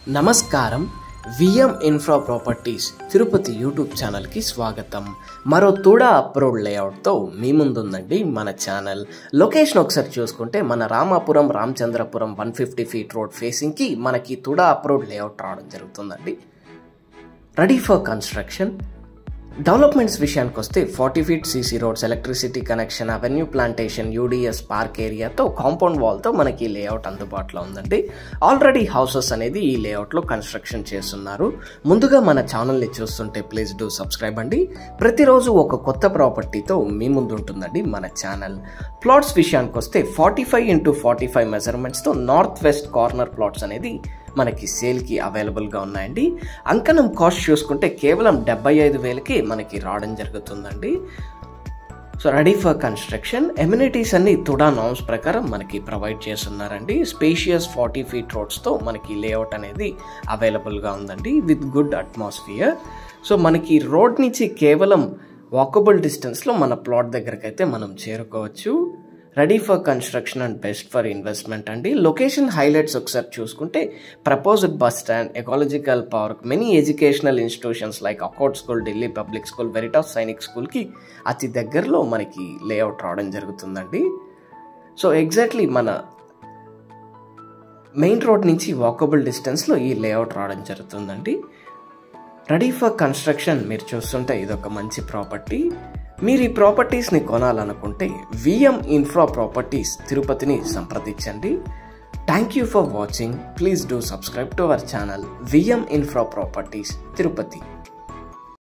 నమస్కారం. VM infra properties Tirupati YouTube ఛానల్కి స్వాగతం. మరో తుడా అప్రోడ్ లేఅవుట్తో మీ ముందుందండి మన ఛానల్. లొకేషన్ ఒకసారి చూసుకుంటే మన రామాపురం రామచంద్రపురం 150 ఫీట్ రోడ్ ఫేసింగ్కి మనకి తుడా అప్రోడ్ లేఅవుట్ రావడం జరుగుతుందండి. Ready for construction. డెవలప్మెంట్స్ విషయానికి వస్తే 40 feet CC roads, electricity connection, avenue plantation, UDS park ఏరియాతో కాంపౌండ్ వాల్తో మనకి లేఅవుట్ అందుబాటులో ఉందండి. ఆల్రెడీ హౌసెస్ అనేది ఈ లేఅవుట్లో కన్స్ట్రక్షన్ చేస్తున్నారు. ముందుగా మన ఛానల్ని చూస్తుంటే ప్లీజ్ డూ సబ్స్క్రైబ్ అండి. ప్రతిరోజు ఒక కొత్త ప్రాపర్టీతో మీ ముందు ఉంటుందండి మన ఛానల్. ప్లాట్స్ విషయానికి వస్తే 45x45 మెజర్మెంట్స్తో నార్త్ వెస్ట్ కార్నర్ ప్లాట్స్ అనేది మనకి సేల్కి అవైలబుల్గా ఉన్నాయండి. అంకణం కాస్ట్ చూసుకుంటే కేవలం 75,000కి మనకి రావడం జరుగుతుందండి. So ready for construction. Amenities అన్ని తుడా నామ్స్ ప్రకారం మనకి ప్రొవైడ్ చేస్తున్నారండి. స్పేషియస్ 40 ఫీట్ రోడ్స్తో మనకి లేఅవుట్ అనేది అవైలబుల్గా ఉందండి విత్ గుడ్ అట్మాస్ఫియర్. సో మనకి రోడ్ నుంచి కేవలం వాకబుల్ డిస్టెన్స్లో మన ప్లాట్ దగ్గరకు అయితే మనం చేరుకోవచ్చు. Ready for construction and best for investment అండి. లొకేషన్ హైలైట్స్ ఒకసారి చూసుకుంటే proposed bus stand, ecological park, many educational institutions like అకౌట్ school, Delhi public school, Veritas Sainik స్కూల్కి అతి దగ్గరలో మనకి లేఅవుట్ రావడం జరుగుతుందండి. సో ఎగ్జాక్ట్లీ మన మెయిన్ రోడ్ నుంచి వాకబుల్ డిస్టెన్స్లో ఈ లేఅవుట్ రావడం జరుగుతుందండి. రెడీ ఫర్ కన్స్ట్రక్షన్ మీరు చూస్తుంటే ఇదొక మంచి ప్రాపర్టీ. మీరు ఈ ప్రాపర్టీస్ని కొనాలనుకుంటే విఎం ఇన్ఫ్రా ప్రాపర్టీస్ తిరుపతిని సంప్రదించండి. Thank you for watching. Please do subscribe to our channel VM infra properties Tirupati.